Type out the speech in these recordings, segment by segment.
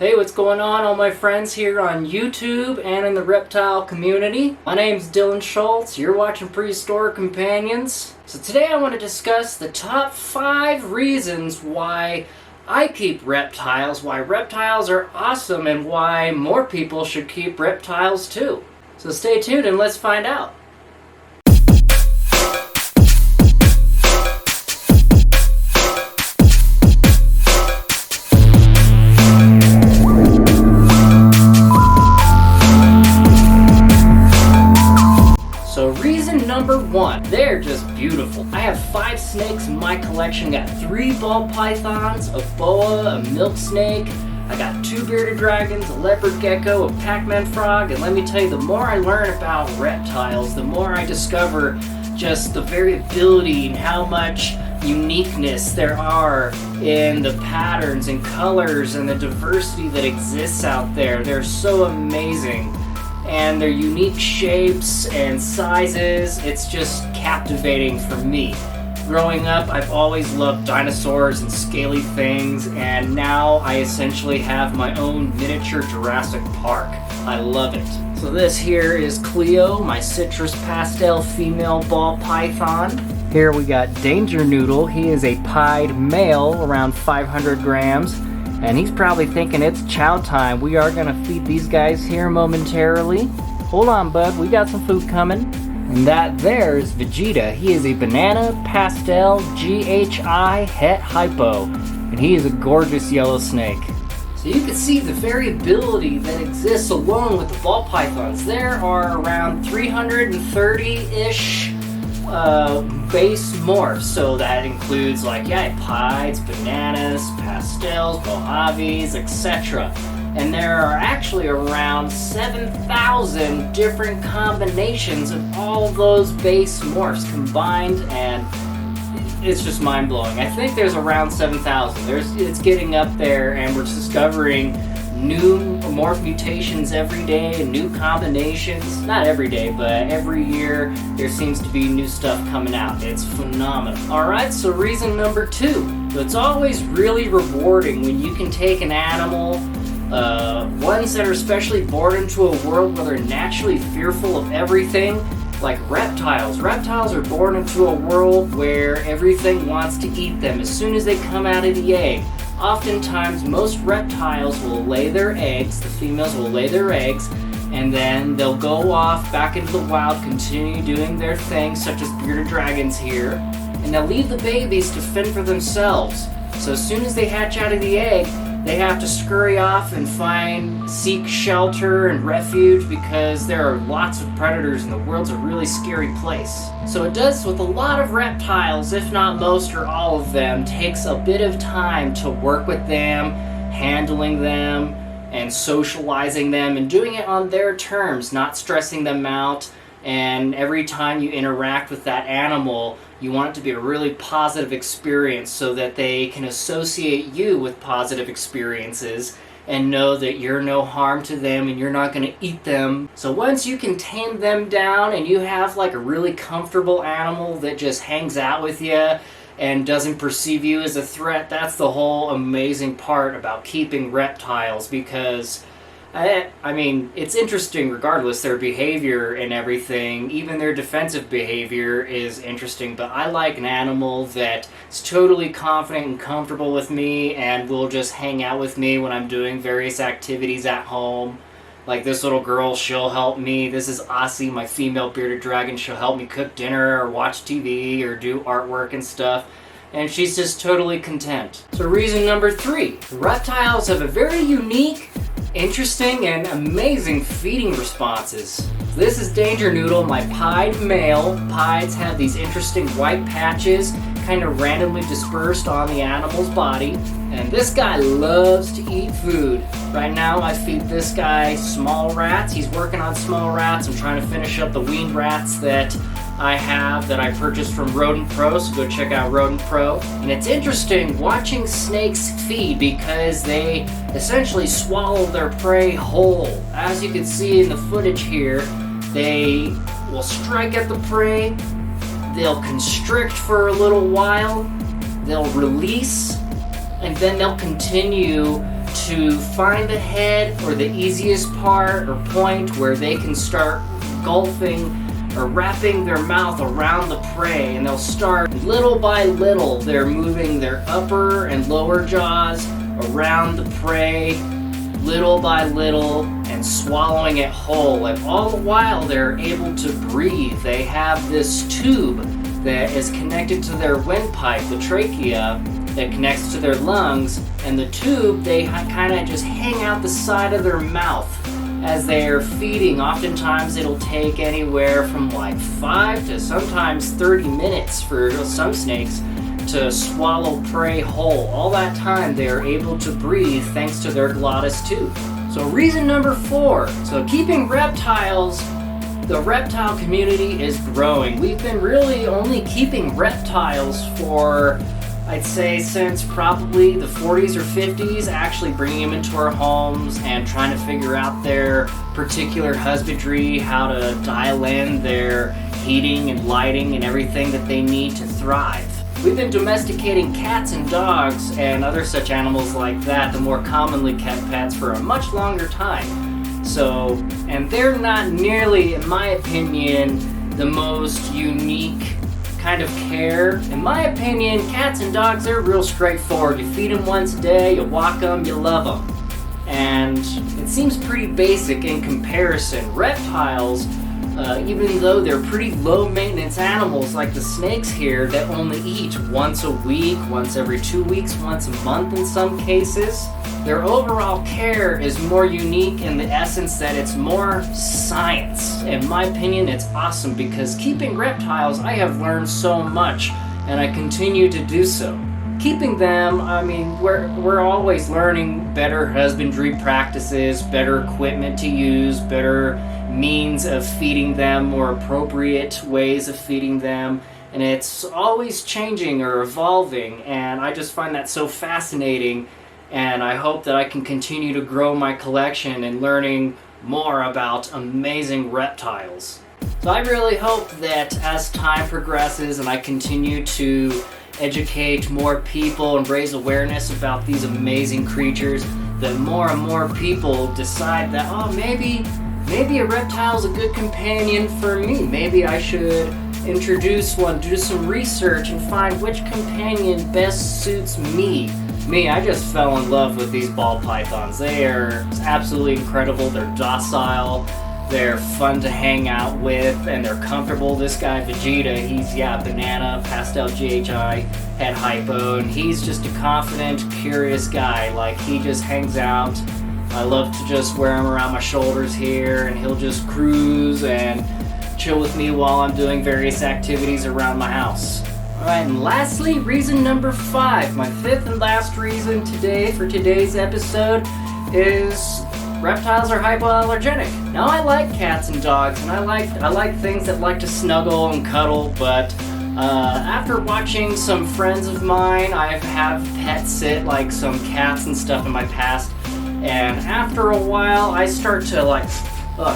Hey, what's going on, all my friends here on YouTube and in the reptile community? My name's Dylan Schultz. You're watching Prehistoric Companions. So today I want to discuss the top 5 reasons why I keep reptiles, why reptiles are awesome, and why more people should keep reptiles too. So stay tuned and let's find out. Number 1, they're just beautiful. I have 5 snakes in my collection. Got 3 ball pythons, a boa, a milk snake. I got 2 bearded dragons, a leopard gecko, a Pac-Man frog, and let me tell you, the more I learn about reptiles, the more I discover just the variability and how much uniqueness there are in the patterns and colors and the diversity that exists out there. They're so amazing. And their unique shapes and sizes, it's just captivating for me. Growing up, I've always loved dinosaurs and scaly things, and now I essentially have my own miniature Jurassic Park. I love it. So this here is Cleo, my citrus pastel female ball python. Here we got Danger Noodle. He is a pied male, around 500 grams. And he's probably thinking it's chow time. We are gonna feed these guys here momentarily. Hold on, bud, we got some food coming. And that there is Vegeta. He is a banana pastel GHI het hypo. And he is a gorgeous yellow snake. So you can see the variability that exists along with the ball pythons. There are around 330-ish base morphs, so that includes pieds, bananas, pastels, mojaves, etc. And there are actually around 7,000 different combinations of all those base morphs combined, and it's just mind-blowing. I think there's around 7,000. It's getting up there, and we're discovering new morph mutations every day and new combinations. Not every day, but every year there seems to be new stuff coming out. It's phenomenal. Alright, so reason number 2. So it's always really rewarding when you can take an animal, ones that are especially born into a world where they're naturally fearful of everything, like reptiles. Reptiles are born into a world where everything wants to eat them as soon as they come out of the egg. Oftentimes, most reptiles will lay their eggs, the females will lay their eggs, and then they'll go off back into the wild, continue doing their thing, such as bearded dragons here, and they'll leave the babies to fend for themselves. So as soon as they hatch out of the egg, they have to scurry off and seek shelter and refuge because there are lots of predators and the world's a really scary place. So it does with a lot of reptiles, if not most or all of them, takes a bit of time to work with them, handling them, and socializing them, and doing it on their terms, not stressing them out. And every time you interact with that animal, you want it to be a really positive experience so that they can associate you with positive experiences and know that you're no harm to them and you're not going to eat them. So once you can tame them down and you have a really comfortable animal that just hangs out with you and doesn't perceive you as a threat, that's the whole amazing part about keeping reptiles, because I mean, it's interesting regardless, their behavior and everything, even their defensive behavior is interesting, but I like an animal that is totally confident and comfortable with me and will just hang out with me when I'm doing various activities at home. Like this little girl, she'll help me. This is Aussie, my female bearded dragon. She'll help me cook dinner or watch TV or do artwork and stuff. And she's just totally content. So reason number 3, reptiles have a very unique, interesting, and amazing feeding responses. This is Danger Noodle, my pied male. Pieds have these interesting white patches kind of randomly dispersed on the animal's body. And this guy loves to eat food. Right now I feed this guy small rats. He's working on small rats. I'm trying to finish up the weaned rats that I have that I purchased from Rodent Pro, so go check out Rodent Pro. And it's interesting watching snakes feed because they essentially swallow their prey whole. As you can see in the footage here, they will strike at the prey, they'll constrict for a little while, they'll release, and then they'll continue to find the head or the easiest part or point where they can start gulping or wrapping their mouth around the prey, and they'll start little by little. They're moving their upper and lower jaws around the prey little by little and swallowing it whole, and all the while they're able to breathe. They have this tube that is connected to their windpipe, the trachea, that connects to their lungs, and the tube, they kind of just hang out the side of their mouth as they're feeding. Oftentimes it'll take anywhere from like 5 to sometimes 30 minutes for some snakes to swallow prey whole. All that time they're able to breathe thanks to their glottis tube. So reason number 4, so keeping reptiles, the reptile community is growing. We've been really only keeping reptiles for, I'd say, since probably the 40s or 50s, actually bringing them into our homes and trying to figure out their particular husbandry, how to dial in their heating and lighting and everything that they need to thrive. We've been domesticating cats and dogs and other such animals like that, the more commonly kept pets, for a much longer time. So, and they're not nearly, in my opinion, the most unique kind of care. In my opinion, cats and dogs, they're real straightforward. You feed them once a day, you walk them, you love them. And it seems pretty basic in comparison. Reptiles, even though they're pretty low maintenance animals like the snakes here that only eat once a week, once every 2 weeks, once a month in some cases, their overall care is more unique in the essence that it's more science. In my opinion, it's awesome because keeping reptiles, I have learned so much and I continue to do so. Keeping them, I mean, we're always learning better husbandry practices, better equipment to use, better means of feeding them, more appropriate ways of feeding them, and it's always changing or evolving, and I just find that so fascinating, and I hope that I can continue to grow my collection and learning more about amazing reptiles. So I really hope that as time progresses and I continue to educate more people and raise awareness about these amazing creatures, that more and more people decide that, oh, maybe a reptile's a good companion for me. Maybe I should introduce one, do some research, and find which companion best suits me. I just fell in love with these ball pythons. They are absolutely incredible. They're docile, they're fun to hang out with, and they're comfortable. This guy, Vegeta, he's, banana, pastel GHI, head hypo, and he's just a confident, curious guy. Like, he just hangs out. I love to just wear him around my shoulders here, and he'll just cruise and chill with me while I'm doing various activities around my house. Alright, and lastly, reason number 5, my 5th and last reason for today's episode is reptiles are hypoallergenic. Now, I like cats and dogs, and I like things that like to snuggle and cuddle, but after watching some friends of mine, I have pet sit like some cats and stuff in my past, and after a while I start to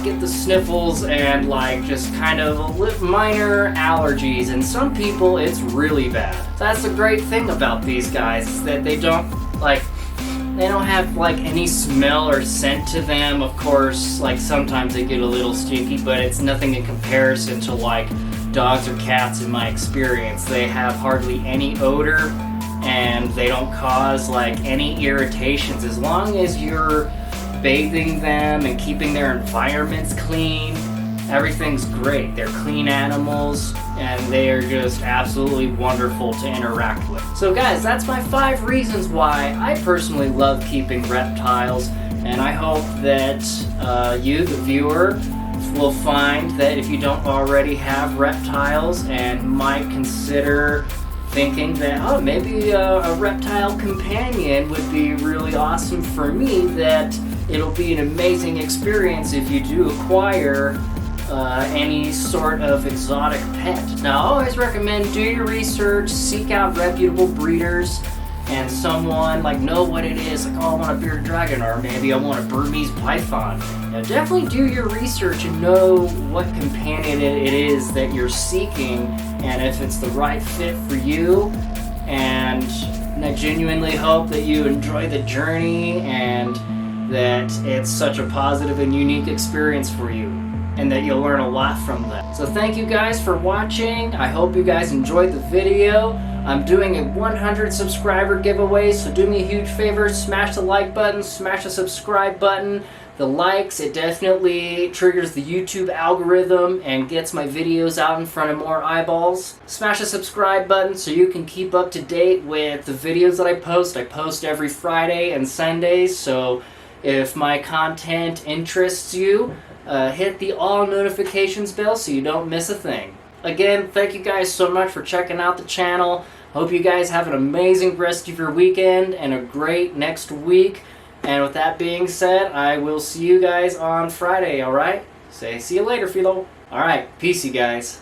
get the sniffles and just kind of minor allergies, and some people it's really bad. That's the great thing about these guys, is that they don't have any smell or scent to them. Of course, sometimes they get a little stinky, but it's nothing in comparison to dogs or cats in my experience. They have hardly any odor, and they don't cause any irritations. As long as you're bathing them and keeping their environments clean, everything's great. They're clean animals, and they are just absolutely wonderful to interact with. So guys, that's my 5 reasons why I personally love keeping reptiles, and I hope that you, the viewer, will find that if you don't already have reptiles and might consider thinking that, maybe a reptile companion would be really awesome for me, that it'll be an amazing experience if you do acquire any sort of exotic pet. Now, I always recommend do your research, seek out reputable breeders, and someone know what it is. I want a bearded dragon, or maybe I want a Burmese python. Now, definitely do your research and know what companion it is that you're seeking, and if it's the right fit for you. And And I genuinely hope that you enjoy the journey and that it's such a positive and unique experience for you, and that you'll learn a lot from that. So thank you guys for watching. I hope you guys enjoyed the video. I'm doing a 100 subscriber giveaway, so do me a huge favor, smash the like button, smash the subscribe button. The likes, it definitely triggers the YouTube algorithm and gets my videos out in front of more eyeballs. Smash the subscribe button so you can keep up to date with the videos that I post. I post every Friday and Sundays, so if my content interests you, hit the all notifications bell so you don't miss a thing. Again, thank you guys so much for checking out the channel. Hope you guys have an amazing rest of your weekend and a great next week. And with that being said, I will see you guys on Friday, alright? See you later, Philo. Alright, peace you guys.